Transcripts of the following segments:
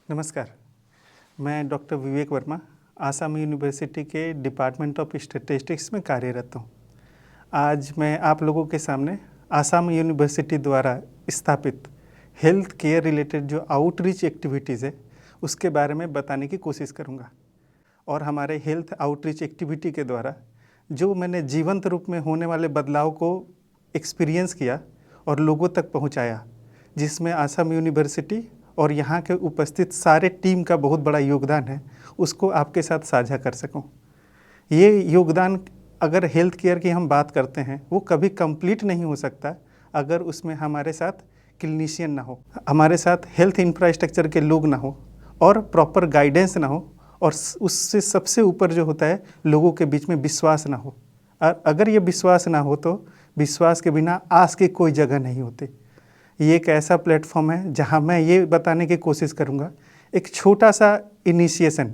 नमस्कार। मैं डॉक्टर विवेक वर्मा आसाम यूनिवर्सिटी के डिपार्टमेंट ऑफ स्टैटिस्टिक्स में कार्यरत हूँ। आज मैं आप लोगों के सामने आसाम यूनिवर्सिटी द्वारा स्थापित हेल्थ केयर रिलेटेड जो आउटरीच एक्टिविटीज़ है उसके बारे में बताने की कोशिश करूँगा। और हमारे हेल्थ आउटरीच एक्टिविटी के द्वारा जो मैंने जीवंत रूप में होने वाले बदलाव को एक्सपीरियंस किया और लोगों तक पहुँचाया, जिसमें आसाम यूनिवर्सिटी और यहाँ के उपस्थित सारे टीम का बहुत बड़ा योगदान है, उसको आपके साथ साझा कर सकूं। ये योगदान अगर हेल्थ केयर की हम बात करते हैं वो कभी कंप्लीट नहीं हो सकता अगर उसमें हमारे साथ क्लिनिशियन ना हो, हमारे साथ हेल्थ इंफ्रास्ट्रक्चर के लोग ना हो और प्रॉपर गाइडेंस ना हो, और उससे सबसे ऊपर जो होता है लोगों के बीच में विश्वास ना हो। और अगर ये विश्वास ना हो तो विश्वास के बिना आस की कोई जगह नहीं होती। ये एक ऐसा प्लेटफॉर्म है जहां मैं ये बताने की कोशिश करूंगा एक छोटा सा इनिशिएशन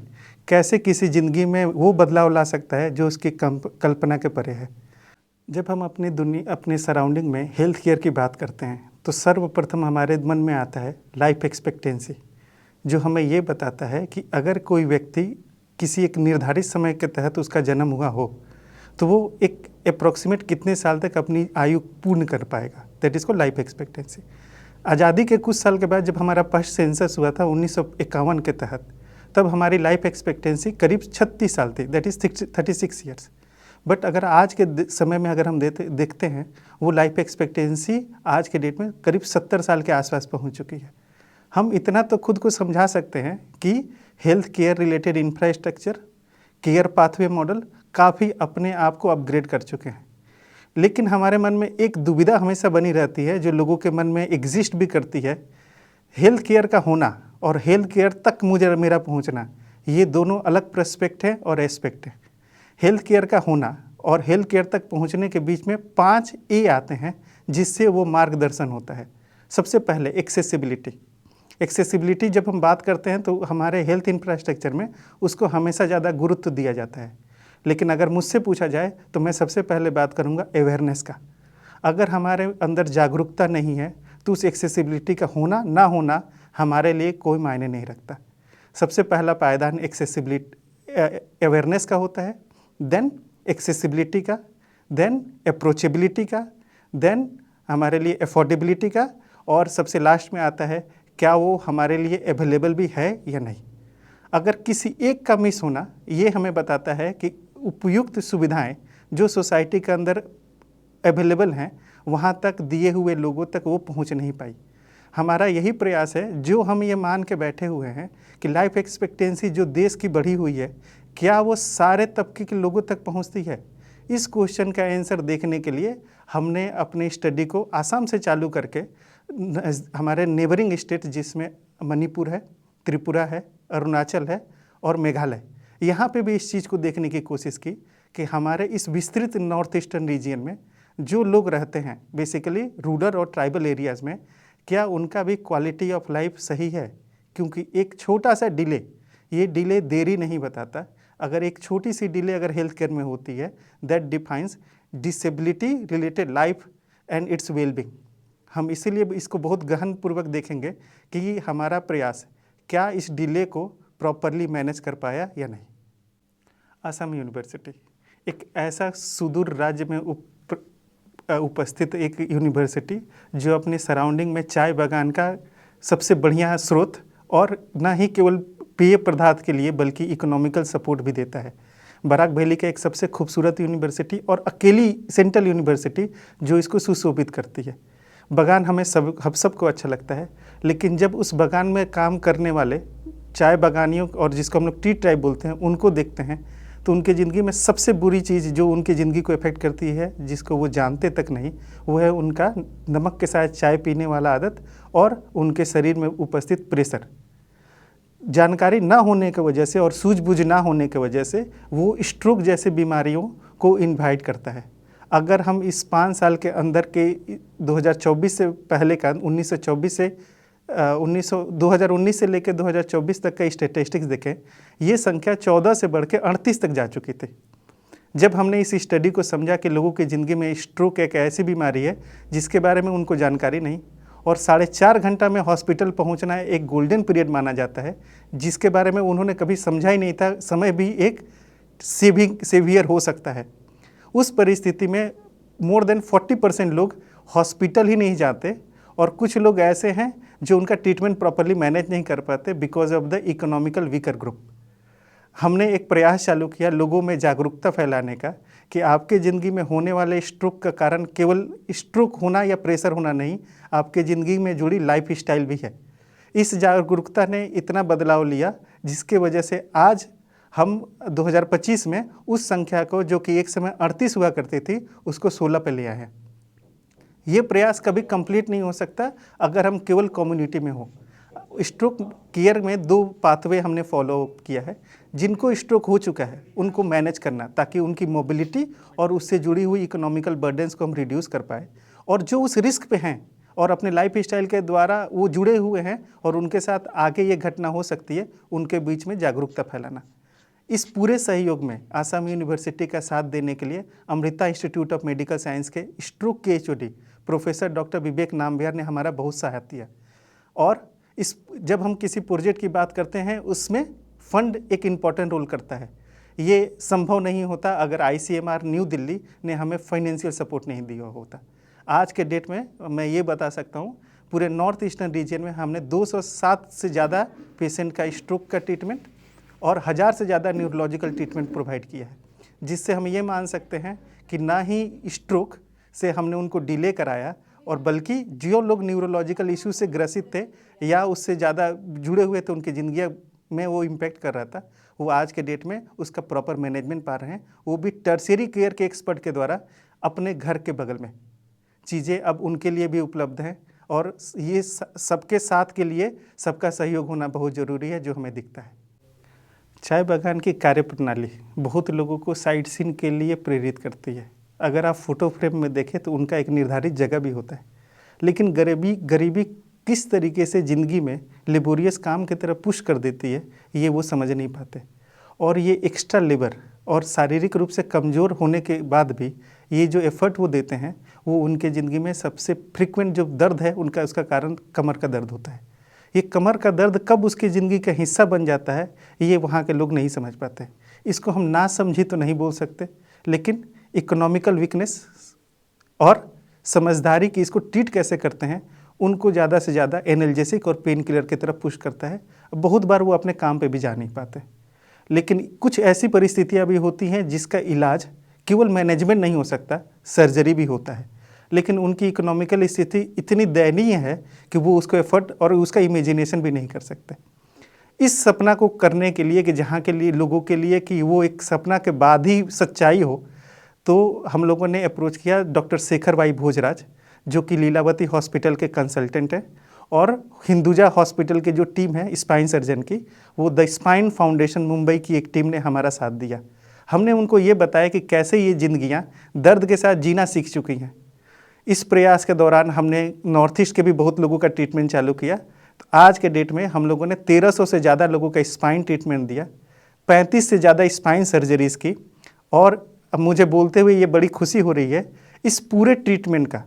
कैसे किसी ज़िंदगी में वो बदलाव ला सकता है जो उसकी कल्पना के परे है। जब हम अपने सराउंडिंग में हेल्थ केयर की बात करते हैं तो सर्वप्रथम हमारे मन में आता है लाइफ एक्सपेक्टेंसी, जो हमें ये बताता है कि अगर कोई व्यक्ति किसी एक निर्धारित समय के तहत उसका जन्म हुआ हो तो वो एक अप्रॉक्सीमेट कितने साल तक अपनी आयु पूर्ण कर पाएगा। दैट इज़ को लाइफ एक्सपेक्टेंसी। आज़ादी के कुछ साल के बाद जब हमारा फर्स्ट सेंसस हुआ था 1951 के तहत, तब हमारी लाइफ एक्सपेक्टेंसी करीब 36 साल थी, दैट इज़ 36 ईयर्स। बट अगर आज के समय में अगर हम देखते हैं वो लाइफ एक्सपेक्टेंसी आज के डेट में करीब 70 साल के आसपास पहुंच चुकी है। हम इतना तो खुद को समझा सकते हैं कि health care related infrastructure, care pathway model काफ़ी अपने आप को अपग्रेड कर चुके हैं। लेकिन हमारे मन में एक दुविधा हमेशा बनी रहती है जो लोगों के मन में एग्जिस्ट भी करती है। हेल्थ केयर का होना और हेल्थ केयर तक मेरा पहुंचना, ये दोनों अलग पर्सपेक्ट है और एस्पेक्ट है। हेल्थ केयर का होना और हेल्थ केयर तक पहुंचने के बीच में 5 ए आते हैं जिससे वो मार्गदर्शन होता है। सबसे पहले एक्सेसिबिलिटी। एक्सेसिबिलिटी जब हम बात करते हैं तो हमारे हेल्थ इंफ्रास्ट्रक्चर में उसको हमेशा ज़्यादा गुरुत्व दिया जाता है। लेकिन अगर मुझसे पूछा जाए तो मैं सबसे पहले बात करूंगा अवेयरनेस का। अगर हमारे अंदर जागरूकता नहीं है तो उस एक्सेसिबिलिटी का होना ना होना हमारे लिए कोई मायने नहीं रखता। सबसे पहला पायदान एक्सेसिबिलिटी अवेयरनेस का होता है, देन एक्सेसिबिलिटी का, देन अप्रोचेबिलिटी का, देन हमारे लिए अफोर्डेबिलिटी का, और सबसे लास्ट में आता है क्या वो हमारे लिए अवेलेबल भी है या नहीं। अगर किसी एक का मिस होना, ये हमें बताता है कि उपयुक्त सुविधाएं जो सोसाइटी के अंदर अवेलेबल हैं वहाँ तक दिए हुए लोगों तक वो पहुँच नहीं पाई। हमारा यही प्रयास है, जो हम ये मान के बैठे हुए हैं कि लाइफ एक्सपेक्टेंसी जो देश की बढ़ी हुई है, क्या वो सारे तबके के लोगों तक पहुँचती है। इस क्वेश्चन का आंसर देखने के लिए हमने अपनी स्टडी को आसाम से चालू करके हमारे नेबरिंग स्टेट जिसमें मणिपुर है, त्रिपुरा है, अरुणाचल है और मेघालय, यहाँ पे भी इस चीज़ को देखने की कोशिश की कि हमारे इस विस्तृत नॉर्थ ईस्टर्न रीजन में जो लोग रहते हैं बेसिकली रूरल और ट्राइबल एरियाज़ में, क्या उनका भी क्वालिटी ऑफ लाइफ सही है। क्योंकि एक छोटा सा डिले, ये डिले देरी नहीं बताता। अगर एक छोटी सी डिले अगर हेल्थ केयर में होती है, that defines disability related life and it's wellbeing. हम इसीलिए इसको बहुत गहनपूर्वक देखेंगे कि हमारा प्रयास क्या इस डिले को प्रॉपरली मैनेज कर पाया या नहीं। आसाम यूनिवर्सिटी एक ऐसा सुदूर राज्य में उपस्थित एक यूनिवर्सिटी जो अपने सराउंडिंग में चाय बागान का सबसे बढ़िया स्रोत और न ही केवल पेय पदार्थ के लिए बल्कि इकोनॉमिकल सपोर्ट भी देता है। बराक वैली का एक सबसे खूबसूरत यूनिवर्सिटी और अकेली सेंट्रल यूनिवर्सिटी जो इसको सुशोभित करती है। बागान हम सबको अच्छा लगता है, लेकिन जब उस बागान में काम करने वाले चाय बागानियों और जिसको हम लोग टी ट्राइब बोलते हैं उनको देखते हैं तो उनके ज़िंदगी में सबसे बुरी चीज़ जो उनकी ज़िंदगी को इफ़ेक्ट करती है, जिसको वो जानते तक नहीं, वो है उनका नमक के साथ चाय पीने वाला आदत और उनके शरीर में उपस्थित प्रेशर। जानकारी ना होने की वजह से और सूझबूझ ना होने की वजह से वो स्ट्रोक जैसे बीमारियों को इन्वाइट करता है। अगर हम इस 5 साल के अंदर के 2024 से पहले का 2019 से लेकर 2024 तक का स्टैटिस्टिक्स देखें, ये संख्या 14 से बढ़ के 38 तक जा चुकी थी। जब हमने इस स्टडी को समझा कि लोगों की ज़िंदगी में स्ट्रोक एक ऐसी बीमारी है जिसके बारे में उनको जानकारी नहीं और 4.5 घंटा में हॉस्पिटल पहुंचना एक गोल्डन पीरियड माना जाता है, जिसके बारे में उन्होंने कभी समझा ही नहीं था। समय भी एक सेवियर हो सकता है। उस परिस्थिति में मोर देन 40% लोग हॉस्पिटल ही नहीं जाते, और कुछ लोग ऐसे हैं जो उनका ट्रीटमेंट प्रॉपरली मैनेज नहीं कर पाते because of the economical weaker group. हमने एक प्रयास चालू किया लोगों में जागरूकता फैलाने का कि आपके ज़िंदगी में होने वाले स्ट्रोक का कारण केवल स्ट्रोक होना या प्रेशर होना नहीं, आपके ज़िंदगी में जुड़ी लाइफ स्टाइल भी है। इस जागरूकता ने इतना बदलाव लिया जिसके वजह से आज हम 2025 में उस संख्या को, जो कि एक समय 38 हुआ करती थी, उसको 16 पे ले आए हैं। ये प्रयास कभी कंप्लीट नहीं हो सकता अगर हम केवल कम्युनिटी में हो। स्ट्रोक केयर में 2 पाथवे हमने फॉलो किया है। जिनको स्ट्रोक हो चुका है उनको मैनेज करना, ताकि उनकी मोबिलिटी और उससे जुड़ी हुई इकोनॉमिकल बर्डन्स को हम रिड्यूस कर पाए, और जो उस रिस्क पे हैं और अपने लाइफ स्टाइल के द्वारा वो जुड़े हुए हैं और उनके साथ आगे ये घटना हो सकती है, उनके बीच में जागरूकता फैलाना। इस पूरे सहयोग में आसाम यूनिवर्सिटी का साथ देने के लिए Amrita institute of medical science के स्ट्रोक के एचओडी प्रोफेसर डॉक्टर विवेक नामबियार ने हमारा बहुत सहायता किया। और जब हम किसी प्रोजेक्ट की बात करते हैं उसमें फंड एक इम्पॉर्टेंट रोल करता है। ये संभव नहीं होता अगर आईसीएमआर न्यू दिल्ली ने हमें फाइनेंशियल सपोर्ट नहीं दिया होता। आज के डेट में मैं ये बता सकता हूँ, पूरे नॉर्थ ईस्टर्न रीजन में हमने 207 से ज़्यादा पेशेंट का स्ट्रोक का ट्रीटमेंट और 1000 से ज़्यादा न्यूरोलॉजिकल ट्रीटमेंट प्रोवाइड किया है, जिससे हम ये मान सकते हैं कि ना ही स्ट्रोक से हमने उनको डिले कराया, और बल्कि जो लोग न्यूरोलॉजिकल इश्यू से ग्रसित थे या उससे ज़्यादा जुड़े हुए थे, उनकी ज़िंदगी में वो इम्पैक्ट कर रहा था, वो आज के डेट में उसका प्रॉपर मैनेजमेंट पा रहे हैं। वो भी टर्शियरी केयर के एक्सपर्ट के द्वारा अपने घर के बगल में चीज़ें अब उनके लिए भी उपलब्ध हैं। और ये सबके साथ के लिए सबका सहयोग होना बहुत ज़रूरी है, जो हमें दिखता है। चाय बागान की कार्यप्रणाली बहुत लोगों को साइट सीन के लिए प्रेरित करती है। अगर आप फोटो फ्रेम में देखें तो उनका एक निर्धारित जगह भी होता है, लेकिन गरीबी किस तरीके से ज़िंदगी में लेबोरियस काम की तरफ पुश कर देती है, ये वो समझ नहीं पाते। और ये एक्स्ट्रा लेबर और शारीरिक रूप से कमज़ोर होने के बाद भी ये जो एफर्ट वो देते हैं, वो उनके ज़िंदगी में सबसे फ्रिक्वेंट जो दर्द है उनका, उसका कारण कमर का दर्द होता है। ये कमर का दर्द कब उसकी ज़िंदगी का हिस्सा बन जाता है, ये वहाँ के लोग नहीं समझ पाते। इसको हम ना समझी तो नहीं बोल सकते, लेकिन इकोनॉमिकल वीकनेस और समझदारी की इसको ट्रीट कैसे करते हैं, उनको ज़्यादा से ज़्यादा एनाल्जेसिक और पेन किलर की तरफ पुश करता है। बहुत बार वो अपने काम पे भी जा नहीं पाते। लेकिन कुछ ऐसी परिस्थितियाँ भी होती हैं जिसका इलाज केवल मैनेजमेंट नहीं हो सकता, सर्जरी भी होता है, लेकिन उनकी इकोनॉमिकल स्थिति इतनी दयनीय है कि वो उसको एफर्ट और उसका इमेजिनेशन भी नहीं कर सकते। इस सपना को करने के लिए, कि जहाँ के लिए लोगों के लिए कि वो एक सपना के बाद ही सच्चाई हो, तो हम लोगों ने अप्रोच किया डॉक्टर शेखर भाई भोजराज, जो कि लीलावती हॉस्पिटल के कंसल्टेंट हैं, और हिंदुजा हॉस्पिटल के जो टीम है स्पाइन सर्जन की, वो द स्पाइन फाउंडेशन मुंबई की एक टीम ने हमारा साथ दिया। हमने उनको ये बताया कि कैसे ये जिंदगियां दर्द के साथ जीना सीख चुकी हैं। इस प्रयास के दौरान हमने नॉर्थ ईस्ट के भी बहुत लोगों का ट्रीटमेंट चालू किया। तो आज के डेट में हम लोगों ने 1300 से ज़्यादा लोगों का स्पाइन ट्रीटमेंट दिया, 35 से ज़्यादा स्पाइन सर्जरीज़ की। और अब मुझे बोलते हुए ये बड़ी खुशी हो रही है, इस पूरे ट्रीटमेंट का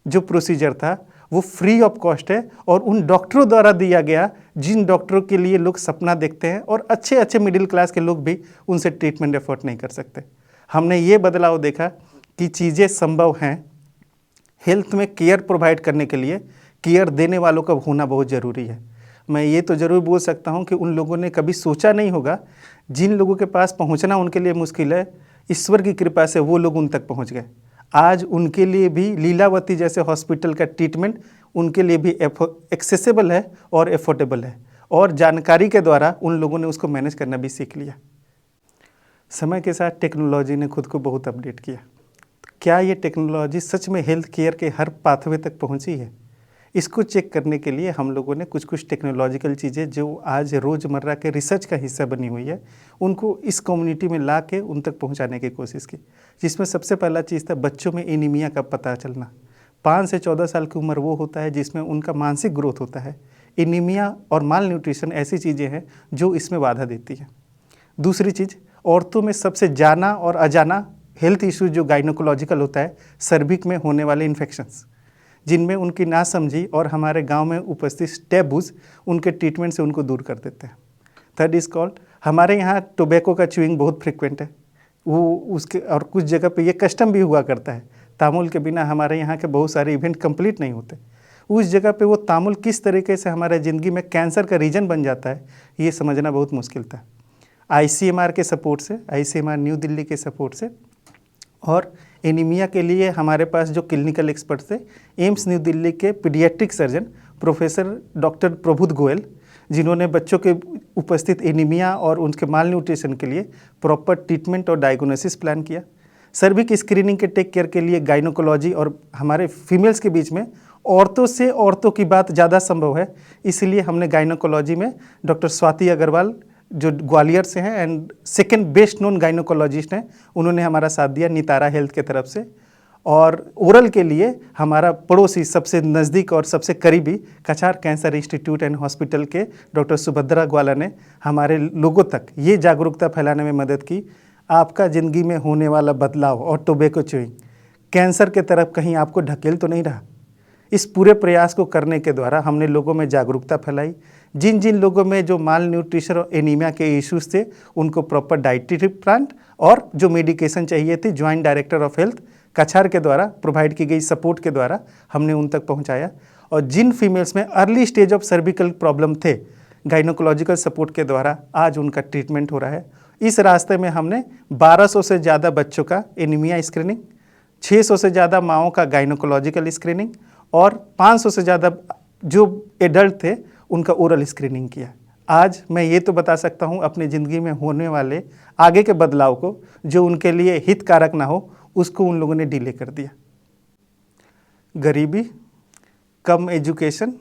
जो प्रोसीजर था वो फ्री ऑफ कॉस्ट है, और उन डॉक्टरों द्वारा दिया गया जिन डॉक्टरों के लिए लोग सपना देखते हैं, और अच्छे अच्छे मिडिल क्लास के लोग भी उनसे ट्रीटमेंट एफर्ट नहीं कर सकते। हमने ये बदलाव देखा कि चीज़ें संभव हैं। हेल्थ में केयर प्रोवाइड करने के लिए केयर देने वालों का होना बहुत ज़रूरी है। मैं ये तो ज़रूर बोल सकता हूँ कि उन लोगों ने कभी सोचा नहीं होगा, जिन लोगों के पास पहुँचना उनके लिए मुश्किल है, ईश्वर की कृपा से वो लोग उन तक पहुँच गए। आज उनके लिए भी लीलावती जैसे हॉस्पिटल का ट्रीटमेंट उनके लिए भी एक्सेसिबल है और एफोर्डेबल है, और जानकारी के द्वारा उन लोगों ने उसको मैनेज करना भी सीख लिया। समय के साथ टेक्नोलॉजी ने खुद को बहुत अपडेट किया। क्या ये टेक्नोलॉजी सच में हेल्थ केयर के हर पाथवे तक पहुंची है? इसको चेक करने के लिए हम लोगों ने कुछ टेक्नोलॉजिकल चीज़ें जो आज रोज़मर्रा के रिसर्च का हिस्सा बनी हुई है, उनको इस कम्युनिटी में ला के उन तक पहुंचाने की कोशिश की। जिसमें सबसे पहला चीज़ था बच्चों में एनीमिया का पता चलना। 5 से 14 साल की उम्र वो होता है जिसमें उनका मानसिक ग्रोथ होता है। एनीमिया और माल न्यूट्रिशन ऐसी चीज़ें हैं जो इसमें बाधा देती हैं। दूसरी चीज़, औरतों में सबसे जाना और अजाना हेल्थ इशू जो गाइनोकोलॉजिकल होता है, सर्विक में होने वाले इन्फेक्शंस, जिनमें उनकी नासमझी और हमारे गांव में उपस्थित टैबूज उनके ट्रीटमेंट से उनको दूर कर देते हैं। थर्ड इज कॉल्ड, हमारे यहाँ टोबैको का च्यूइंग बहुत फ्रिक्वेंट है, वो उसके और कुछ जगह पे ये कस्टम भी हुआ करता है। तामुल के बिना हमारे यहाँ के बहुत सारे इवेंट कंप्लीट नहीं होते। उस जगह पे वो तामुल किस तरीके से हमारे ज़िंदगी में कैंसर का रीजन बन जाता है, ये समझना बहुत मुश्किल था। ICMR के सपोर्ट से, ICMR न्यू दिल्ली के सपोर्ट से, और एनीमिया के लिए हमारे पास जो क्लिनिकल एक्सपर्ट थे, एम्स न्यू दिल्ली के paediatric surgeon professor doctor Prabhut Goyal, जिन्होंने बच्चों के उपस्थित एनीमिया और उनके माल न्यूट्रिशन के लिए प्रॉपर ट्रीटमेंट और डायग्नोसिस प्लान किया। सर्विक स्क्रीनिंग के टेक केयर के लिए गायनोकोलॉजी, और हमारे फीमेल्स के बीच में औरतों से औरतों की बात ज़्यादा संभव है, इसलिए हमने गायनोकोलॉजी में डॉक्टर स्वाति अग्रवाल जो ग्वालियर से हैं and second best known gynaecologist हैं, उन्होंने हमारा साथ दिया नितारा हेल्थ के तरफ से। और ओरल के लिए हमारा पड़ोसी सबसे नज़दीक और सबसे करीबी कछार कैंसर इंस्टीट्यूट एंड हॉस्पिटल के डॉक्टर सुभद्रा ग्वाला ने हमारे लोगों तक ये जागरूकता फैलाने में मदद की। आपका ज़िंदगी में होने वाला बदलाव और टोबैको च्यूइंग कैंसर के तरफ कहीं आपको ढकेल तो नहीं रहा। इस पूरे प्रयास को करने के द्वारा हमने लोगों में जागरूकता फैलाई। जिन जिन लोगों में जो माल न्यूट्रिशन और एनीमिया के इश्यूज थे, उनको प्रॉपर डाइटरी प्लान और जो मेडिकेशन चाहिए थी, ज्वाइंट डायरेक्टर ऑफ हेल्थ कछार के द्वारा प्रोवाइड की गई सपोर्ट के द्वारा हमने उन तक पहुंचाया। और जिन फीमेल्स में early stage of cervical problem थे, गायनोकोलॉजिकल सपोर्ट के द्वारा आज उनका ट्रीटमेंट हो रहा है। इस रास्ते में हमने 1200 से ज़्यादा बच्चों का एनीमिया स्क्रीनिंग, 600 से ज़्यादा माओं का गायनोकोलॉजिकल स्क्रीनिंग और 500 से ज़्यादा जो एडल्ट थे उनका ओरल स्क्रीनिंग किया। आज मैं ये तो बता सकता हूँ अपनी ज़िंदगी में होने वाले आगे के बदलाव को, जो उनके लिए हितकारक ना हो, उसको उन लोगों ने डिले कर दिया। गरीबी, कम एजुकेशन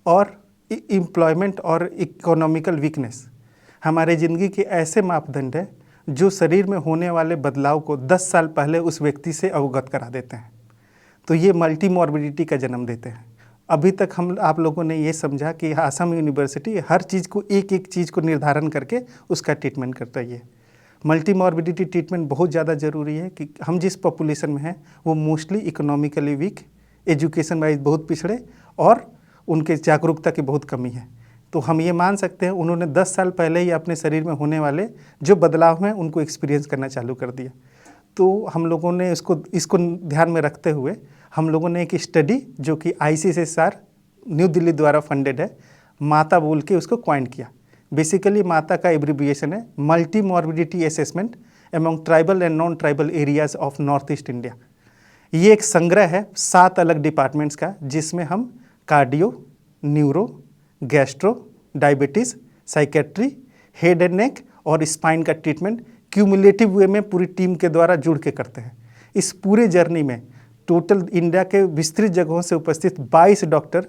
और एम्प्लॉयमेंट और इकोनॉमिकल वीकनेस हमारे ज़िंदगी के ऐसे मापदंड हैं जो शरीर में होने वाले बदलाव को 10 साल पहले उस व्यक्ति से अवगत करा देते हैं। तो ये मल्टी मॉर्बिडिटी का जन्म देते हैं। अभी तक हम आप लोगों ने ये समझा कि आसाम यूनिवर्सिटी हर चीज़ को एक एक चीज़ को निर्धारण करके उसका ट्रीटमेंट कर रही है। मल्टी मॉर्बिडिटी ट्रीटमेंट बहुत ज़्यादा ज़रूरी है कि हम जिस पॉपुलेशन में हैं वो mostly economically weak, education wise बहुत पिछड़े और उनके जागरूकता की बहुत कमी है। तो हम ये मान सकते हैं उन्होंने 10 साल पहले ही अपने शरीर में होने वाले जो बदलाव हैं उनको एक्सपीरियंस करना चालू कर दिया। तो हम लोगों ने इसको ध्यान में रखते हुए हम लोगों ने एक स्टडी जो कि ICSR न्यू दिल्ली द्वारा फंडेड है, माता बोल के उसको क्वाइंट किया। बेसिकली माता का एब्रिविएशन है multi morbidity assessment among tribal and non tribal areas of north east India. ये एक संग्रह है 7 अलग डिपार्टमेंट्स का, जिसमें हम cardio, neuro, gastro, diabetes, psychiatry, head and neck और स्पाइन का ट्रीटमेंट क्यूमुलेटिव वे में पूरी टीम के द्वारा जुड़ के करते हैं। इस पूरे जर्नी में टोटल इंडिया के विस्तृत जगहों से उपस्थित 22 डॉक्टर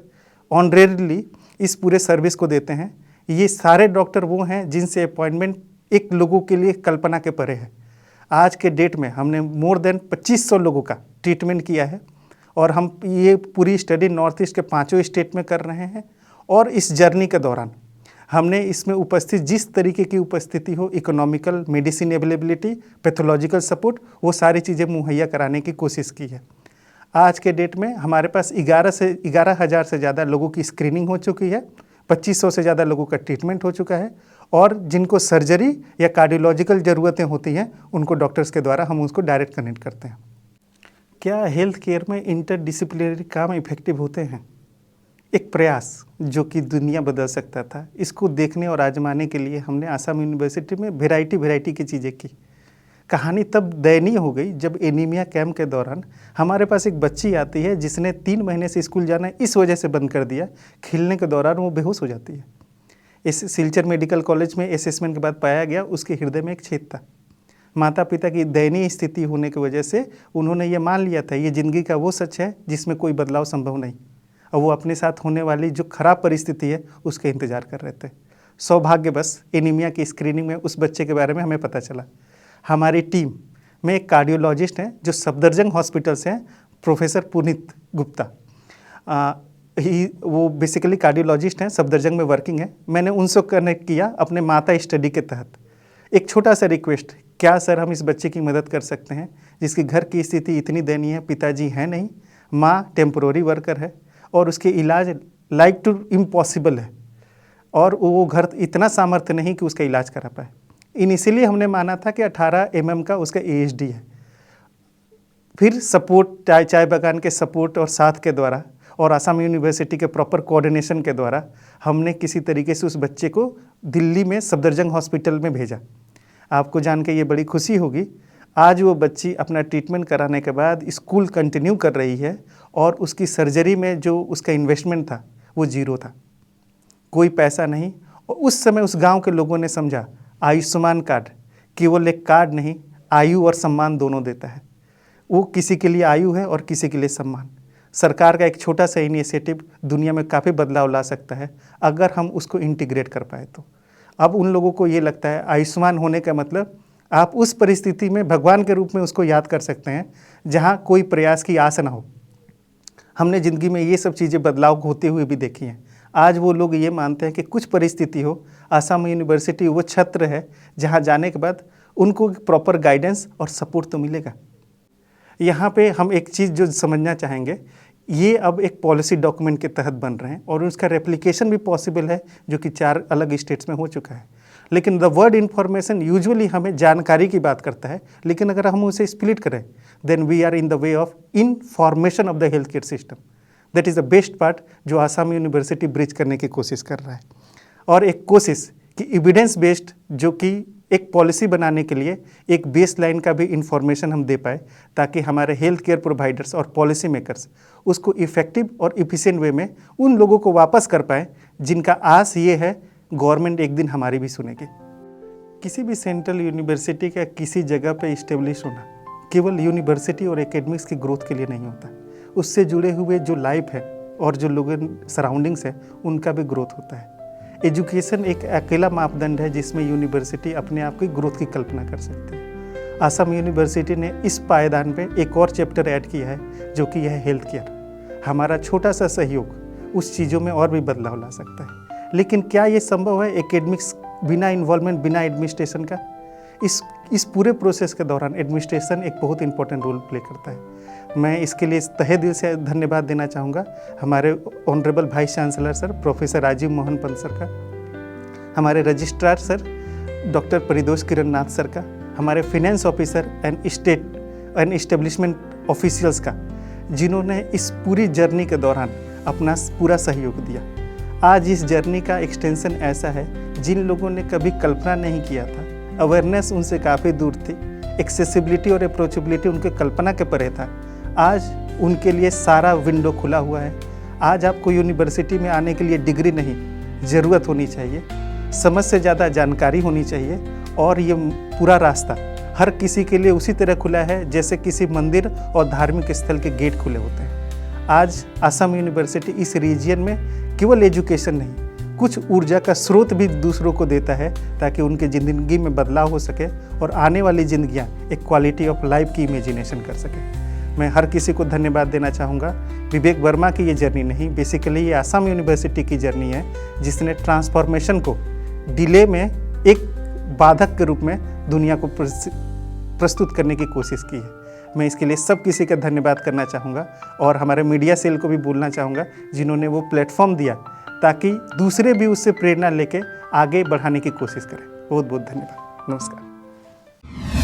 ऑनरेरली इस पूरे सर्विस को देते हैं। ये सारे डॉक्टर वो हैं जिनसे अपॉइंटमेंट एक लोगों के लिए कल्पना के परे है। आज के डेट में हमने मोर देन 2500 लोगों का ट्रीटमेंट किया है और हम ये पूरी स्टडी नॉर्थ ईस्ट के 5 स्टेट में कर रहे हैं। और इस जर्नी के दौरान हमने इसमें उपस्थित जिस तरीके की उपस्थिति हो, economical, medicine availability, pathological support, वो सारी चीज़ें मुहैया कराने की कोशिश की है। आज के डेट में हमारे पास 11,000 से ज़्यादा लोगों की स्क्रीनिंग हो चुकी है, 2500 से ज़्यादा लोगों का ट्रीटमेंट हो चुका है और जिनको सर्जरी या कार्डियोलॉजिकल ज़रूरतें होती हैं उनको डॉक्टर्स के द्वारा हम उसको डायरेक्ट कनेक्ट करते हैं। क्या हेल्थ केयर में इंटरडिसिप्लिनरी काम इफेक्टिव होते हैं? एक प्रयास जो कि दुनिया बदल सकता था, इसको देखने और आजमाने के लिए हमने आसाम यूनिवर्सिटी में वैरायटी की चीज़ें की। कहानी तब दयनीय हो गई जब एनीमिया कैंप के दौरान हमारे पास एक बच्ची आती है जिसने 3 महीने से स्कूल जाना इस वजह से बंद कर दिया, खेलने के दौरान वो बेहोश हो जाती है। इस सिलचर मेडिकल कॉलेज में असेसमेंट के बाद पाया गया उसके हृदय में एक छेद था। माता पिता की दयनीय स्थिति होने की वजह से उन्होंने ये मान लिया था ये ज़िंदगी का वो सच है जिसमें कोई बदलाव संभव नहीं, और वो अपने साथ होने वाली जो खराब परिस्थिति है उसका इंतज़ार कर रहे थे। सौभाग्यवश एनीमिया की स्क्रीनिंग में उस बच्चे के बारे में हमें पता चला। हमारी टीम में एक कार्डियोलॉजिस्ट हैं जो सफदरजंग हॉस्पिटल से हैं, प्रोफेसर पुनीत गुप्ता। वो बेसिकली कार्डियोलॉजिस्ट हैं, सफदरजंग में वर्किंग है। मैंने उनसे कनेक्ट किया अपने माता स्टडी के तहत। एक छोटा सा रिक्वेस्ट, क्या सर हम इस बच्चे की मदद कर सकते हैं जिसकी घर की स्थिति इतनी दयनीय है, पिताजी हैं नहीं, माँ टेम्पोररी वर्कर है और उसके इलाज लाइक टू इम्पॉसिबल है और वो घर इतना सामर्थ्य नहीं कि उसका इलाज करा पाए। इनिशियली हमने माना था कि 18 mm का उसका AHD है। फिर सपोर्ट चाय बागान के सपोर्ट और साथ के द्वारा और आसाम यूनिवर्सिटी के प्रॉपर कोऑर्डिनेशन के द्वारा हमने किसी तरीके से उस बच्चे को दिल्ली में सफदरजंग हॉस्पिटल में भेजा। आपको जान के ये बड़ी खुशी होगी, आज वो बच्ची अपना ट्रीटमेंट कराने के बाद स्कूल कंटिन्यू कर रही है और उसकी सर्जरी में जो उसका इन्वेस्टमेंट था वो जीरो था, कोई पैसा नहीं। और उस समय उस गांव के लोगों ने समझा आयुष्मान कार्ड केवल एक कार्ड नहीं, आयु और सम्मान दोनों देता है। वो किसी के लिए आयु है और किसी के लिए सम्मान। सरकार का एक छोटा सा इनिशिएटिव दुनिया में काफ़ी बदलाव ला सकता है अगर हम उसको इंटीग्रेट कर पाए तो। अब उन लोगों को ये लगता है आयुष्मान होने का मतलब आप उस परिस्थिति में भगवान के रूप में उसको याद कर सकते हैं जहाँ कोई प्रयास की आस ना हो। हमने ज़िंदगी में ये सब चीज़ें बदलाव होते हुए भी देखी हैं। आज वो लोग ये मानते हैं कि कुछ परिस्थिति हो, आसाम यूनिवर्सिटी वो छत्र है जहाँ जाने के बाद उनको प्रॉपर गाइडेंस और सपोर्ट तो मिलेगा। यहाँ पे हम एक चीज़ जो समझना चाहेंगे, ये अब एक पॉलिसी डॉक्यूमेंट के तहत बन रहे हैं और उसका रेप्लिकेशन भी पॉसिबल है जो कि 4 अलग स्टेट्स में हो चुका है। लेकिन द वर्ड इन्फॉर्मेशन यूजुअली हमें जानकारी की बात करता है, लेकिन अगर हम उसे स्प्लिट करें then we are in the way of information of the health care system. That is the best part जो आसाम यूनिवर्सिटी ब्रिज करने की कोशिश कर रहा है। और एक कोशिश कि एविडेंस बेस्ड जो कि एक पॉलिसी बनाने के लिए एक बेस लाइन का भी इंफॉर्मेशन हम दे पाए ताकि हमारे हेल्थ केयर प्रोवाइडर्स और पॉलिसी मेकर्स उसको इफ़ेक्टिव और इफ़िशिएंट वे में उन लोगों को वापस कर पाएँ जिनका आस ये है गवर्नमेंट एक दिन हमारी भी सुनेगी। किसी भी सेंट्रल यूनिवर्सिटी का किसी जगह पे इस्टेब्लिश होना केवल यूनिवर्सिटी और एकेडमिक्स की ग्रोथ के लिए नहीं होता, उससे जुड़े हुए जो लाइफ है और जो लोगों सराउंडिंग्स है उनका भी ग्रोथ होता है। एजुकेशन एक अकेला मापदंड है जिसमें यूनिवर्सिटी अपने आप की ग्रोथ की कल्पना कर सकती है। आसाम यूनिवर्सिटी ने इस पायदान पे एक और चैप्टर ऐड किया है जो कि यह हेल्थ केयर। हमारा छोटा सा सहयोग उस चीज़ों में और भी बदलाव ला सकता है। लेकिन क्या ये संभव है एकेडमिक्स बिना इन्वॉल्वमेंट, बिना एडमिनिस्ट्रेशन का? इस पूरे प्रोसेस के दौरान एडमिनिस्ट्रेशन एक बहुत इंपॉर्टेंट रोल प्ले करता है। मैं इसके लिए तहे दिल से धन्यवाद देना चाहूँगा हमारे honourable vice chancellor sir professor Rajiv Mohan Pant sir का, हमारे registrar sir doctor Paritosh Kiran Nath sir का, हमारे finance officer and state and establishment officials का, जिन्होंने इस पूरी जर्नी के दौरान अपना पूरा सहयोग दिया। आज इस जर्नी का एक्सटेंशन ऐसा है जिन लोगों ने कभी कल्पना नहीं किया था, अवेयरनेस उनसे काफ़ी दूर थी, एक्सेसिबिलिटी और अप्रोचेबिलिटी उनके कल्पना के परे था, आज उनके लिए सारा विंडो खुला हुआ है। आज आपको यूनिवर्सिटी में आने के लिए डिग्री नहीं, ज़रूरत होनी चाहिए, समझ से ज़्यादा जानकारी होनी चाहिए और ये पूरा रास्ता हर किसी के लिए उसी तरह खुला है जैसे किसी मंदिर और धार्मिक स्थल के गेट खुले होते हैं। आज आसाम यूनिवर्सिटी इस रीजन में केवल एजुकेशन नहीं, कुछ ऊर्जा का स्रोत भी दूसरों को देता है ताकि उनकी ज़िंदगी में बदलाव हो सके और आने वाली ज़िंदगियाँ एक क्वालिटी ऑफ लाइफ की इमेजिनेशन कर सके। मैं हर किसी को धन्यवाद देना चाहूँगा। विवेक वर्मा की ये जर्नी नहीं, बेसिकली ये आसाम यूनिवर्सिटी की जर्नी है जिसने ट्रांसफॉर्मेशन को डिले में एक बाधक के रूप में दुनिया को प्रस्तुत करने की कोशिश की है। मैं इसके लिए सब किसी का धन्यवाद करना चाहूँगा और हमारे मीडिया सेल को भी बोलना चाहूँगा जिन्होंने वो प्लेटफॉर्म दिया ताकि दूसरे भी उससे प्रेरणा लेके आगे बढ़ाने की कोशिश करें। बहुत बहुत धन्यवाद। नमस्कार।